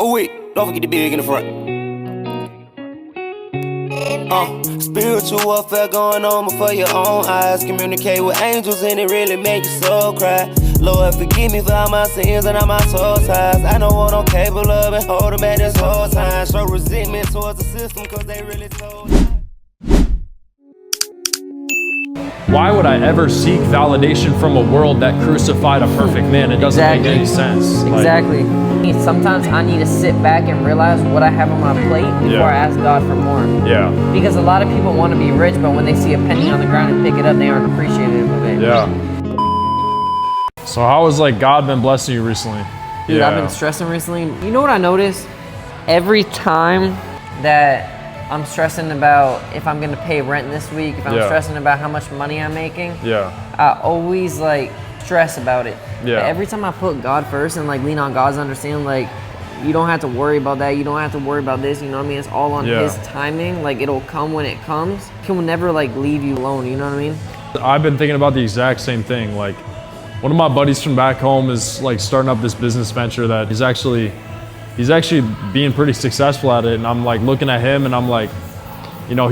Oh wait, don't forget the big in the front. Spiritual warfare going on before your own eyes. Communicate with angels and it really make your soul cry. Lord, forgive me for all my sins and all my soul ties. I know what I'm capable of and hold them back this whole time. Show resentment towards the system cause they really told. Why would I ever seek validation from a world that crucified a perfect man? It doesn't make any sense. Exactly. Sometimes I need to sit back and realize what I have on my plate before I ask God for more. Yeah. Because a lot of people want to be rich, but when they see a penny on the ground and pick it up, they aren't appreciative of it. Yeah. So how has God been blessing you recently? Dude, I've been stressing recently. You know what I noticed? Every time that I'm stressing about if I'm gonna pay rent this week, if I'm stressing about how much money I'm making, I always stress about it. But every time I put God first and lean on God's understanding, you don't have to worry about that, you don't have to worry about this, you know what I mean? It's all on His timing, it'll come when it comes. He will never leave you alone, you know what I mean? I've been thinking about the exact same thing. One of my buddies from back home is starting up this business venture that he's actually being pretty successful at it, and I'm looking at him and I'm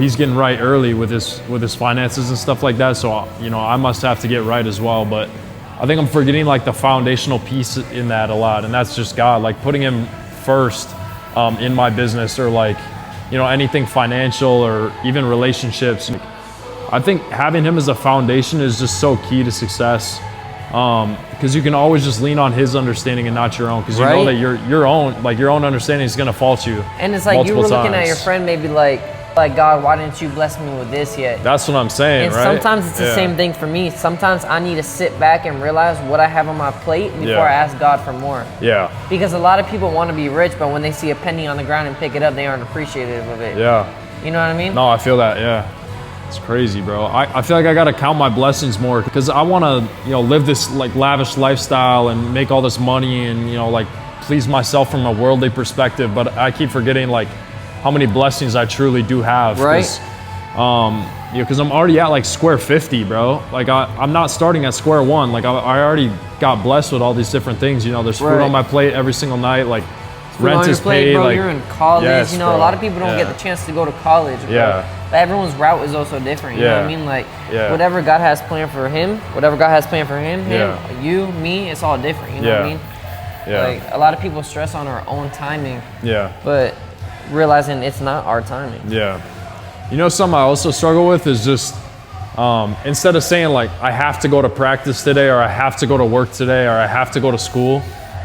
he's getting right early with his finances and stuff like that, so I must have to get right as well. But I think I'm forgetting the foundational piece in that a lot, and that's just God, putting Him first in my business, or anything financial or even relationships. I think having Him as a foundation is just so key to success. Because you can always just lean on His understanding and not your own, because you know that your own understanding is going to fault you. And it's you were looking at your friend maybe God, why didn't you bless me with this yet? That's what I'm saying, and right? Sometimes it's the same thing for me. Sometimes I need to sit back and realize what I have on my plate before I ask God for more. Yeah. Because a lot of people want to be rich, but when they see a penny on the ground and pick it up, they aren't appreciative of it. Yeah. You know what I mean? No, I feel that, yeah. It's crazy, bro. I feel like I gotta count my blessings more, because I wanna, live this lavish lifestyle and make all this money and, please myself from a worldly perspective, but I keep forgetting how many blessings I truly do have. Right. Because I'm already at square 50, bro. I'm not starting at square one. I already got blessed with all these different things. There's food on my plate every single night. Rent is paid. Bro, you're in college. Yes, a lot of people don't get the chance to go to college. Bro. Yeah. But everyone's route is also different. You know what I mean? Whatever God has planned for him, you, me, it's all different. You know what I mean? Yeah. A lot of people stress on our own timing. Yeah. But realizing it's not our timing. Yeah. Something I also struggle with is just instead of saying I have to go to practice today, or I have to go to work today, or I have to go to school,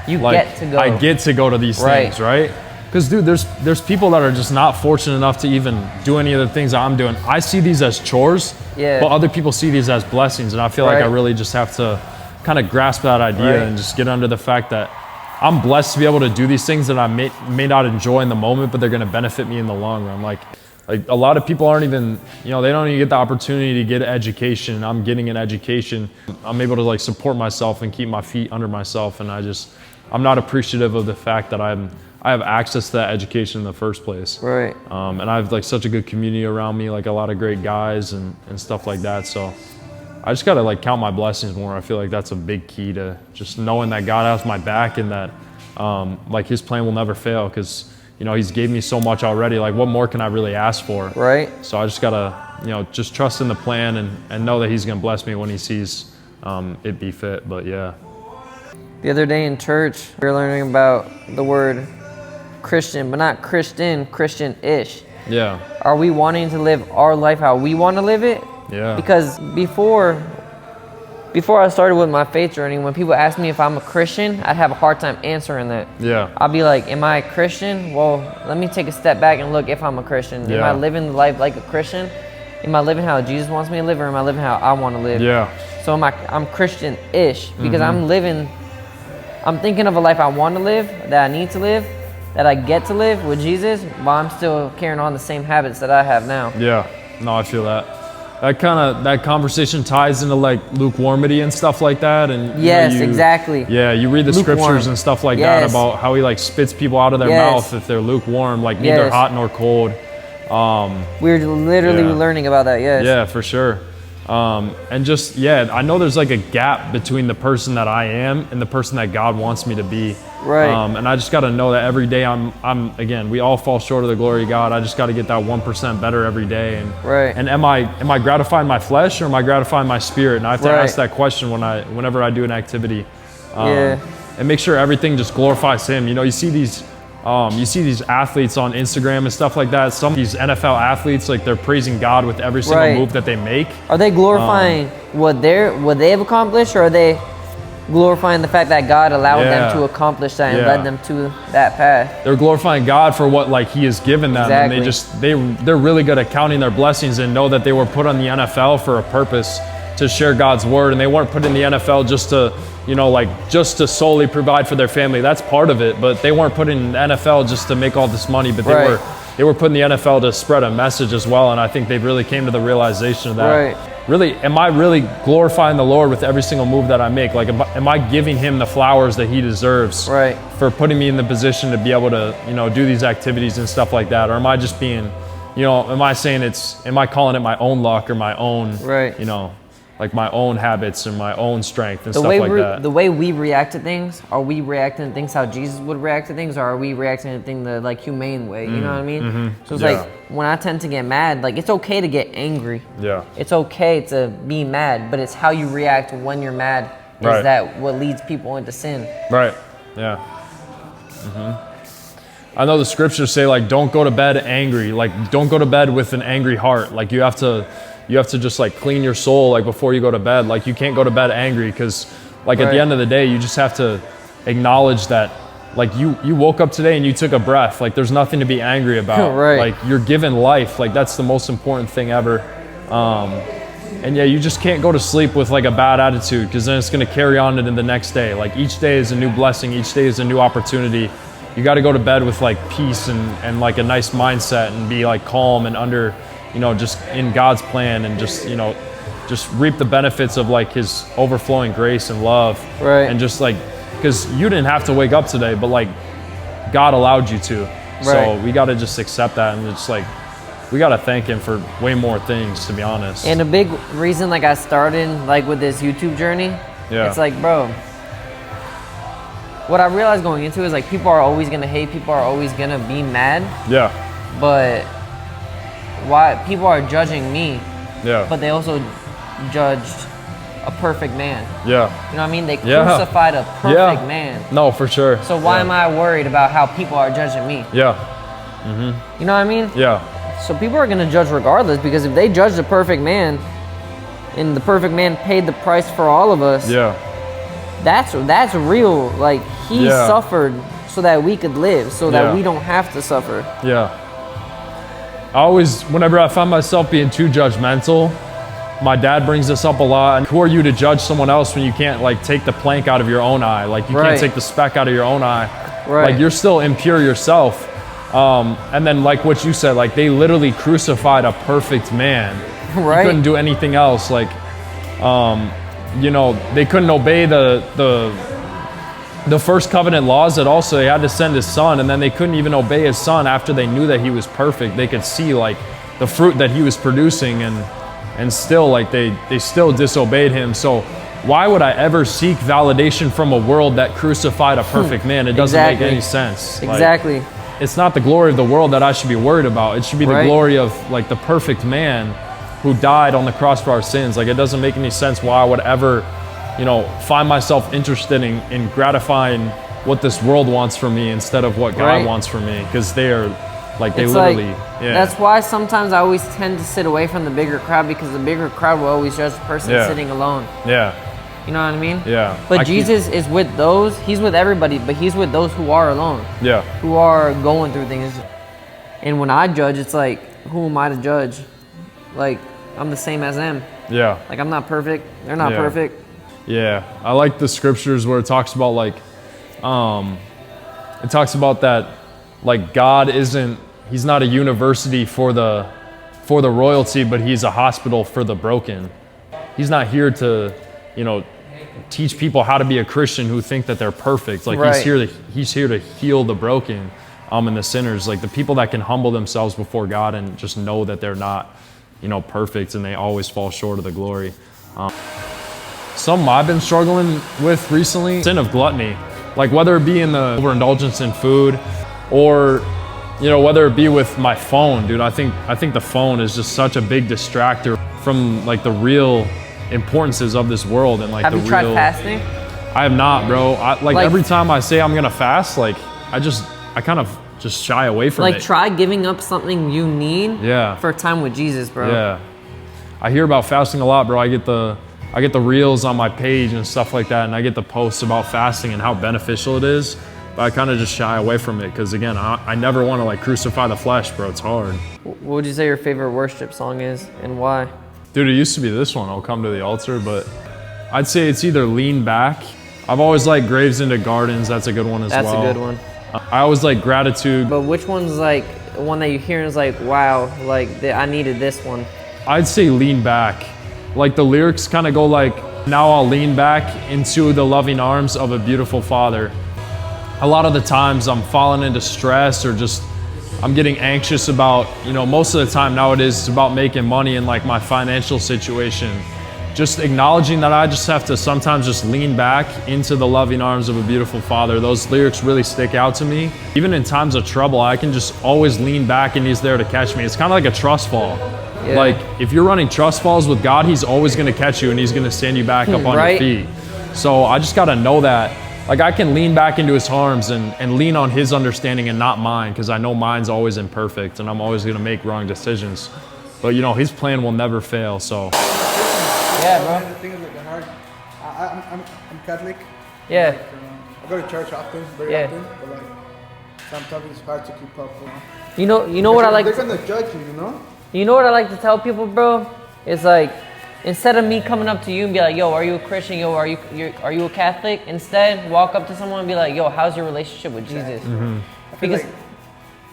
you get to go. I get to go to these things, right? Because dude, there's people that are just not fortunate enough to even do any of the things that I'm doing. I see these as chores, but other people see these as blessings, and I feel like I really just have to kind of grasp that idea and just get under the fact that I'm blessed to be able to do these things that I may not enjoy in the moment, but they're gonna benefit me in the long run. A lot of people aren't even, they don't even get the opportunity to get an education. I'm getting an education. I'm able to support myself and keep my feet under myself, and I'm not appreciative of the fact that I have access to that education in the first place. Right. And I have such a good community around me, a lot of great guys and stuff like that. So I just gotta count my blessings more. I feel like that's a big key to just knowing that God has my back, and that His plan will never fail, because He's gave me so much already. What more can I really ask for? Right. So I just gotta just trust in the plan and know that He's gonna bless me when He sees it be fit. But yeah. The other day in church, we were learning about the word Christian, but not Christian, Christian-ish. Yeah. Are we wanting to live our life how we want to live it? Yeah. Because before I started with my faith journey, when people ask me if I'm a Christian, I'd have a hard time answering that. Yeah. I'd be like, am I a Christian? Well, let me take a step back and look if I'm a Christian. Yeah. Am I living life like a Christian? Am I living how Jesus wants me to live, or am I living how I want to live? Yeah. So I'm Christian-ish, because I'm thinking of a life I want to live, that I need to live, that I get to live with Jesus, while I'm still carrying on the same habits that I have now. Yeah, no, I feel that. That conversation ties into lukewarmity and stuff like that. And exactly. Yeah, you read the scriptures and stuff like that about how He spits people out of their mouth if they're lukewarm, neither hot nor cold. We're literally learning about that. Yes. Yeah, for sure. And just, yeah, I know there's like a gap between the person that I am and the person that God wants me to be. Right. And I just got to know that every day again, we all fall short of the glory of God. I just got to get that 1% better every day. And am I gratifying my flesh or am I gratifying my spirit? And I have to ask that question whenever I do an activity. And make sure everything just glorifies Him. You know, you see these athletes on Instagram and stuff like that. Some of these NFL athletes, like they're praising God with every single move that they make. Are they glorifying what they have accomplished, or are they glorifying the fact that God allowed them to accomplish that and led them to that path? They're glorifying God for what like He has given them, and they're really good at counting their blessings and know that they were put on the NFL for a purpose, to share God's word, and they weren't put in the NFL just to solely provide for their family. That's part of it, but they weren't put in the NFL just to make all this money, but they were put in the NFL to spread a message as well. And I think they really came to the realization of that. Really, am I really glorifying the Lord with every single move that I make? Like, am I giving Him the flowers that He deserves for putting me in the position to be able to, do these activities and stuff like that? Or am I just being, am I calling it my own luck or my own, like my own habits and my own strength and stuff like that? The way we react to things, are we reacting to things how Jesus would react to things, or are we reacting to things the like humane way? You know what I mean? So it's like, when I tend to get mad, like, it's okay to get angry. Yeah. It's okay to be mad, but it's how you react when you're mad is that what leads people into sin. Right. Yeah. I know the scriptures say, like, don't go to bed angry. Like, don't go to bed with an angry heart. Like, you have to just like clean your soul like before you go to bed. Like, you can't go to bed angry, because like at the end of the day, you just have to acknowledge that like you woke up today and you took a breath. Like, there's nothing to be angry about. Like, you're given life. Like, that's the most important thing ever. And yeah, you just can't go to sleep with like a bad attitude, because then it's going to carry on into the next day. Like, each day is a new blessing. Each day is a new opportunity. You got to go to bed with like peace and like a nice mindset, and be like calm and under, just in God's plan, and just reap the benefits of like His overflowing grace and love. And just like, because you didn't have to wake up today, but like God allowed you to. So we got to just accept that, and it's like, we got to thank Him for way more things, to be honest. And a big reason like I started like with this YouTube journey, it's like, bro, what I realized going into is like, people are always going to hate, people are always going to be mad. But why people are judging me, but they also judged a perfect man. You know what I mean? They crucified a perfect man. No, for sure. So why am I worried about how people are judging me? You know what I mean? So people are going to judge regardless, because if they judge the perfect man, and the perfect man paid the price for all of us, that's real. Like, He suffered so that we could live, so that we don't have to suffer. Whenever I find myself being too judgmental, my dad brings this up a lot. And who are you to judge someone else when you can't like take the plank out of your own eye? Like, you can't take the speck out of your own eye. Like, you're still impure yourself. And then like what you said, like, they literally crucified a perfect man. He couldn't do anything else. Like, they couldn't obey the first covenant laws at all, so they had to send His Son, and then they couldn't even obey His Son after they knew that He was perfect. They could see like the fruit that He was producing, and still like they still disobeyed Him. So why would I ever seek validation from a world that crucified a perfect man? It doesn't make any sense. Like, it's not the glory of the world that I should be worried about. It should be the glory of like the perfect man who died on the cross for our sins. Like, it doesn't make any sense why I would ever find myself interested in gratifying what this world wants from me instead of what God wants from me, because they are like, they literally, That's why sometimes I always tend to sit away from the bigger crowd, because the bigger crowd will always judge the person sitting alone. You know what I mean? But Jesus is with those, He's with everybody, but He's with those who are alone. Who are going through things. And when I judge, it's like, who am I to judge? Like, I'm the same as them. Like, I'm not perfect. They're not perfect. I like the scriptures where it talks about like, it talks about that like God He's not a university for the royalty, but He's a hospital for the broken. He's not here to, teach people how to be a Christian who think that they're perfect. Like, He's here to heal the broken, and the sinners, like the people that can humble themselves before God and just know that they're not you know, perfect, and they always fall short of the glory. Something I've been struggling with recently, sin of gluttony. Like whether it be in the overindulgence in food, or, you know, whether it be with my phone, dude. I think the phone is just such a big distractor from like the real importances of this world and like Have you tried fasting? I have not, bro. Like every time I say I'm gonna fast, like I kind of just shy away from it. Like try giving up something you need for time with Jesus, bro. Yeah. I hear about fasting a lot, bro. I get the reels on my page and stuff like that, and I get the posts about fasting and how beneficial it is, but I kind of just shy away from it because, again, I never want to like crucify the flesh, bro. It's hard. What would you say your favorite worship song is and why? Dude, it used to be this one, I'll Come to the Altar, but I'd say it's either Lean Back. I've always liked Graves into Gardens. That's a good one as well. That's a good one. I always like Gratitude. But which one's like one that you hear and is like, wow, like I needed this one? I'd say Lean Back. Like the lyrics kind of go like, now I'll lean back into the loving arms of a beautiful father. A lot of the times I'm falling into stress or just I'm getting anxious about, you know, most of the time nowadays it's about making money and like my financial situation. Just acknowledging that I just have to sometimes just lean back into the loving arms of a beautiful father. Those lyrics really stick out to me. Even in times of trouble, I can just always lean back and he's there to catch me. It's kind of like a trust fall. Yeah. Like if you're running trust falls with God, he's always gonna catch you and he's gonna stand you back up on your feet. So I just gotta know that. Like I can lean back into his arms and lean on his understanding and not mine, because I know mine's always imperfect and I'm always gonna make wrong decisions. But you know, his plan will never fail, so. Yeah, bro. The thing is like hard. I'm Catholic. Yeah. Like, I go to church often, very often, but like sometimes it's hard to keep up. You know what I like. They're gonna judge you, you know. You know what I like to tell people, bro? It's like, instead of me coming up to you and be like, yo, are you a Christian? Yo, are you a Catholic? Instead, walk up to someone and be like, yo, how's your relationship with Jesus? Mm-hmm. I feel like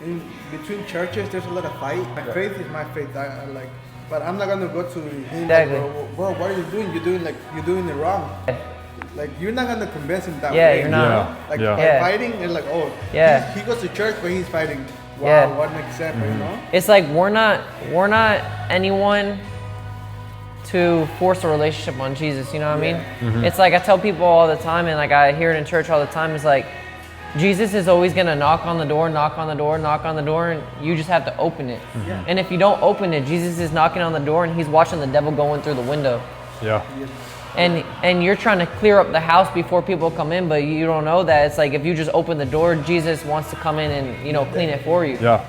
in between churches, there's a lot of fight. My faith is my faith. I like, but I'm not gonna go to him. Exactly. Like, bro, what are you doing? You're doing it wrong. Like you're not gonna convince him that way. Yeah, you're not. Like by fighting, it's like, oh, he goes to church, but he's fighting. Wow, what an example, you know? It's like we're not anyone to force a relationship on Jesus, you know what I mean? Mm-hmm. It's like I tell people all the time, and like I hear it in church all the time, it's like Jesus is always gonna knock on the door, and you just have to open it. Mm-hmm. And if you don't open it, Jesus is knocking on the door and he's watching the devil go in through the window. Yeah. And you're trying to clear up the house before people come in, but you don't know that it's like if you just open the door, Jesus wants to come in and, you know, clean it for you. Yeah.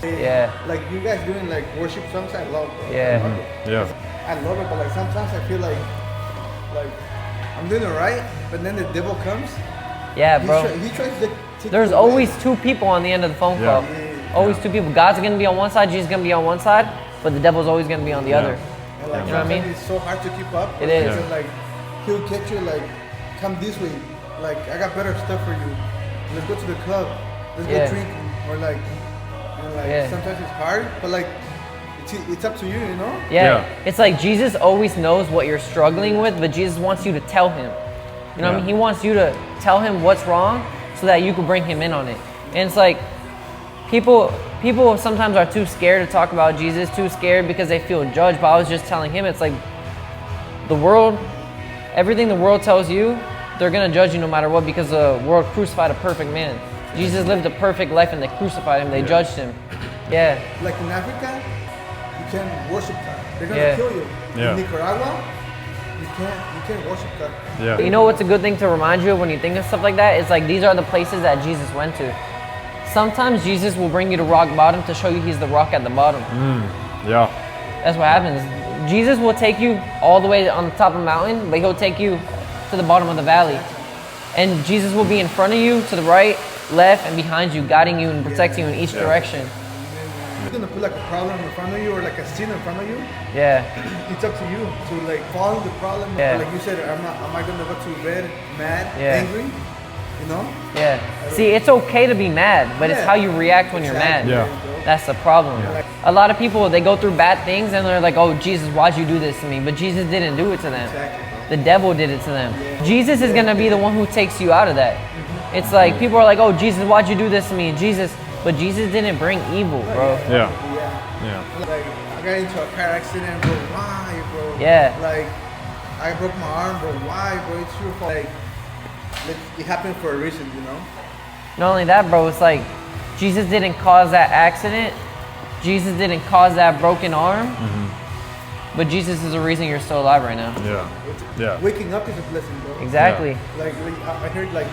Yeah. Like you guys doing like worship songs, I love. Bro. Yeah. I love it. Yeah. I love it, but like sometimes I feel like I'm doing it right, but then the devil comes. Yeah, bro. He tries to take There's always two people on the end of the phone call. Always two people. God's gonna be on one side, Jesus is gonna be on one side, but the devil's always gonna be on the other. And like, you know what I mean? It's so hard to keep up. It is. Because like he'll catch you like, come this way. Like I got better stuff for you. Let's go to the club. Let's go drinking. Or like, sometimes it's hard, but like it's up to you, you know? Yeah. It's like Jesus always knows what you're struggling with, but Jesus wants you to tell him. You know what I mean? He wants you to tell him what's wrong so that you can bring him in on it. And it's like people sometimes are too scared to talk about Jesus, too scared because they feel judged. But I was just telling him, it's like the world, everything the world tells you, they're going to judge you no matter what, because the world crucified a perfect man. Jesus lived a perfect life and they crucified him. They judged him. Yeah. Like in Africa, you can't worship God. They're going to kill you. In Nicaragua, you can't worship God. Yeah. You know what's a good thing to remind you of when you think of stuff like that? It's like these are the places that Jesus went to. Sometimes Jesus will bring you to rock bottom to show you he's the rock at the bottom. Yeah. That's what happens. Jesus will take you all the way on the top of the mountain, but he'll take you to the bottom of the valley. And Jesus will be in front of you, to the right, left, and behind you, guiding you and protecting you in each direction. You're gonna put like a problem in front of you or like a sin in front of you. Yeah. It's up to you to like follow the problem. Yeah. Like you said, am I gonna go to bed mad, angry? You know? Yeah. See, it's okay to be mad, but it's how you react when you're mad. Yeah. That's the problem. A lot of people, they go through bad things and they're like, oh, Jesus, why'd you do this to me? But Jesus didn't do it to them. The devil did it to them. Jesus is going to be the one who takes you out of that. It's like, people are like, oh, Jesus, why'd you do this to me? But Jesus didn't bring evil, bro. Yeah. Like, got into a car accident, bro. Why, bro? Yeah. Like, I broke my arm, bro. Why, bro? It's your fault. Like, it happened for a reason, you know? Not only that, bro, it's like Jesus didn't cause that accident. Jesus didn't cause that broken arm. Mm-hmm. But Jesus is the reason you're still alive right now. Yeah. Waking up is a blessing, bro. Exactly. Yeah. Like I heard, like...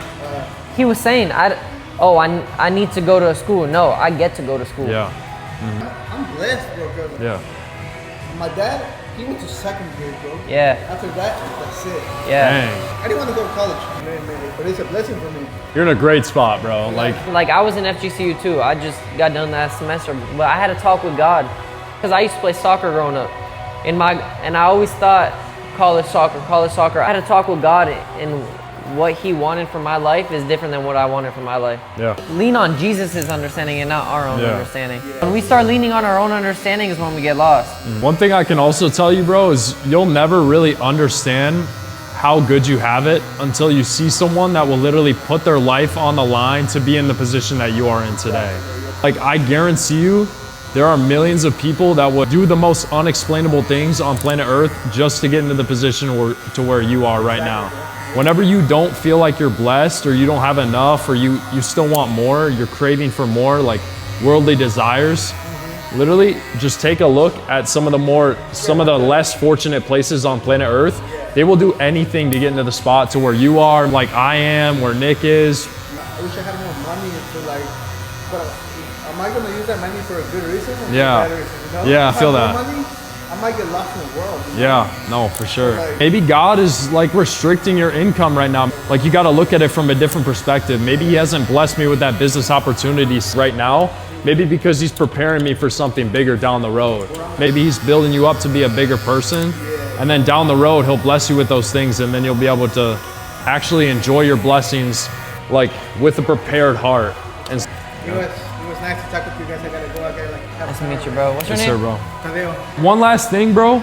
he was saying, I need to go to school. No, I get to go to school. Yeah. Mm-hmm. I'm blessed, bro. Cause my dad, he went to second grade, bro. Yeah. After that, that's it. Yeah. Dang. I didn't want to go to college, but it's a blessing for me. You're in a great spot, bro. Like I was in FGCU too. I just got done last semester, but I had to talk with God because I used to play soccer growing up. And I always thought college soccer. I had to talk with God, and what He wanted for my life is different than what I wanted for my life. Yeah. Lean on Jesus' understanding and not our own Yeah. understanding. When we start leaning on our own understanding is when we get lost. One thing I can also tell you, bro, is you'll never really understand how good you have it until you see someone that will literally put their life on the line to be in the position that you are in today. Like, I guarantee you, there are millions of people that would do the most unexplainable things on planet Earth just to get into the position to where you are right now. Whenever you don't feel like you're blessed or you don't have enough or you still want more, you're craving for more, like worldly desires, literally just take a look at some of the less fortunate places on planet Earth. They will do anything to get into the spot to where you are, like I am, where Nick is. I wish I had more money to but am I gonna use that money for a good reason? Or Yeah. a bad reason, you know? Yeah, I feel If that. have more money, I might get lost in the world. You know? Yeah, no, for sure. Like- Maybe God is like restricting your income right now. Like, you got to look at it from a different perspective. Maybe He hasn't blessed me with that business opportunity right now. Maybe because He's preparing me for something bigger down the road. Maybe He's building you up to be a bigger person. And then down the road, He'll bless you with those things. And then you'll be able to actually enjoy your blessings like with a prepared heart. And It was nice to talk with you guys. I gotta go. I gotta have Nice to meet you, bro. What's your yes, name? sir, bro. Tadeo. One last thing, bro.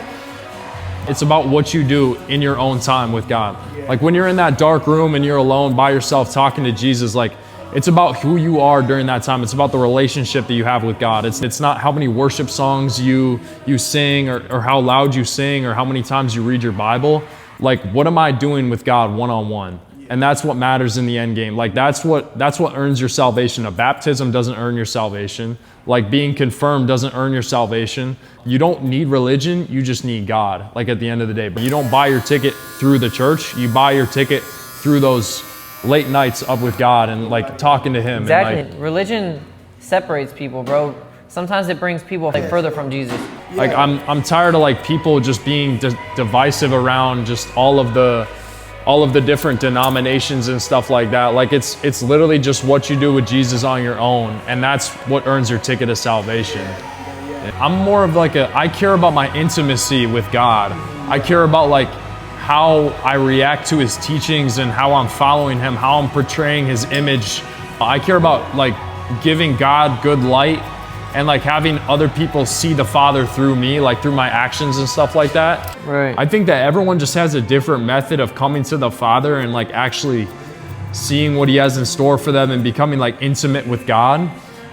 It's about what you do in your own time with God. Like when you're in that dark room and you're alone by yourself talking to Jesus, like it's about who you are during that time. It's about the relationship that you have with God. It's not how many worship songs you sing or how loud you sing or how many times you read your Bible. Like, what am I doing with God one-on-one? And that's what matters in the end game. Like that's what earns your salvation. A baptism doesn't earn your salvation. Like being confirmed doesn't earn your salvation. You don't need religion, you just need God, like at the end of the day. But you don't buy your ticket through the church, you buy your ticket through those late nights up with God and like talking to Him. Exactly. And, like, religion separates people, bro. Sometimes it brings people like further from Jesus. like I'm tired of like people just being divisive around just all of the different denominations and stuff like that. Like it's literally just what you do with Jesus on your own, and that's what earns your ticket to salvation. I'm more of like I care about my intimacy with God. I care about like how I react to His teachings and how I'm following Him, how I'm portraying His image. I care about like giving God good light and like having other people see the Father through me, like through my actions and stuff like that. Right. I think that everyone just has a different method of coming to the Father and like actually seeing what He has in store for them and becoming like intimate with God.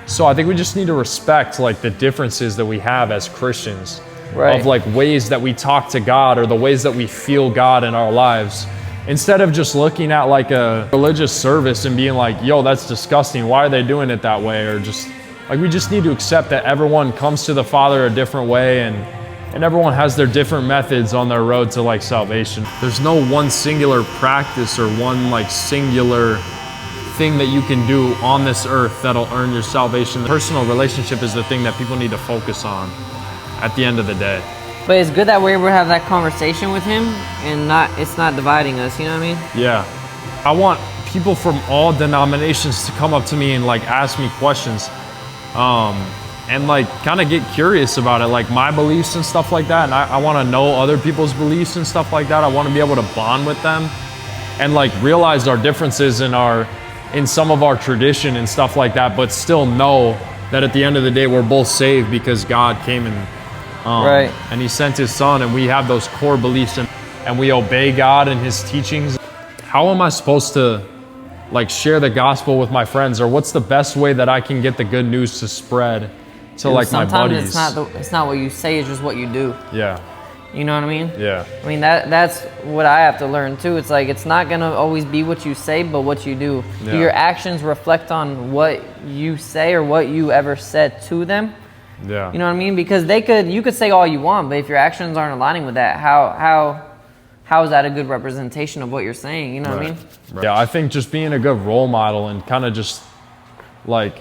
So I think we just need to respect like the differences that we have as Christians, Right. of like ways that we talk to God or the ways that we feel God in our lives. Instead of just looking at like a religious service and being like, yo, that's disgusting. Why are they doing it that way? Or just like, we just need to accept that everyone comes to the Father a different way and everyone has their different methods on their road to like salvation. There's no one singular practice or one like singular thing that you can do on this earth that'll earn your salvation. The personal relationship is the thing that people need to focus on at the end of the day. But it's good that we're able to have that conversation with Him and it's not dividing us, you know what I mean? Yeah. I want people from all denominations to come up to me and like ask me questions. And like kind of get curious about it, like my beliefs and stuff like that. And I want to know other people's beliefs and stuff like that. I want to be able to bond with them and like realize our differences in some of our tradition and stuff like that, but still know that at the end of the day, we're both saved because God came and He sent His Son, and we have those core beliefs and we obey God and His teachings. How am I supposed to like share the gospel with my friends, or what's the best way that I can get the good news to spread to like my buddies. Sometimes it's not what you say, it's just what you do. Yeah. You know what I mean? Yeah. I mean, that's what I have to learn too. It's like, it's not gonna always be what you say, but what you do. Yeah. Do your actions reflect on what you say or what you ever said to them? Yeah. You know what I mean? Because you could say all you want, but if your actions aren't aligning with that, how is that a good representation of what you're saying? You know what I mean? Right. Yeah, I think just being a good role model and kind of just like,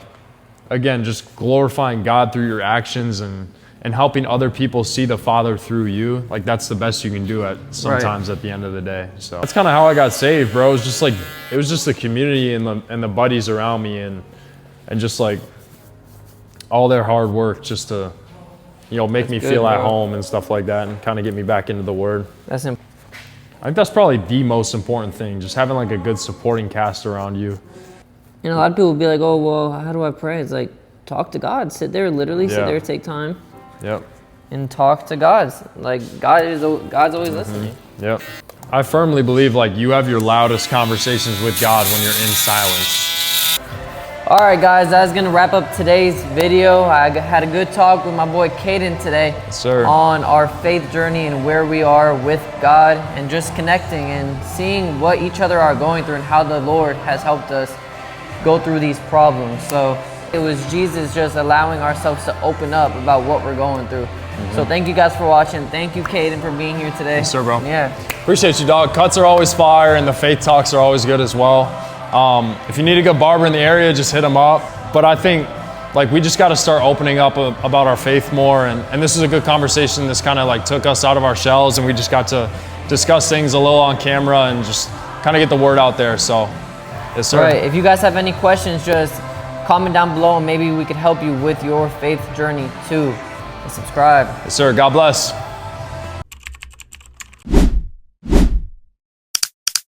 again, just glorifying God through your actions and helping other people see the Father through you, like that's the best you can do at the end of the day. So that's kind of how I got saved, bro. It was just like, it was just the community and the buddies around me and just like all their hard work just to, you know, make me feel at home and stuff like that and kind of get me back into the Word. I think that's probably the most important thing, just having like a good supporting cast around you. You know, a lot of people will be like, oh, well, how do I pray? It's like, talk to God. Sit there, literally sit there, take time. Yep. And talk to God. Like God's always listening. Yep. I firmly believe like you have your loudest conversations with God when you're in silence. All right, guys, that's gonna wrap up today's video. I had a good talk with my boy Caden today. Yes, sir. On our faith journey and where we are with God and just connecting and seeing what each other are going through and how the Lord has helped us go through these problems. So it was Jesus just allowing ourselves to open up about what we're going through. So thank you guys for watching. Thank you, Caden, for being here today. Yes, sir, bro. Yeah. Appreciate you, dog. Cuts are always fire and the faith talks are always good as well. If you need a good barber in the area, just hit him up. But I think like we just got to start opening up about our faith more. And this is a good conversation. This kind of like took us out of our shells and we just got to discuss things a little on camera and just kind of get the word out there. So, yes, sir. All right. If you guys have any questions, just comment down below and maybe we could help you with your faith journey too. And subscribe. Yes, sir. God bless.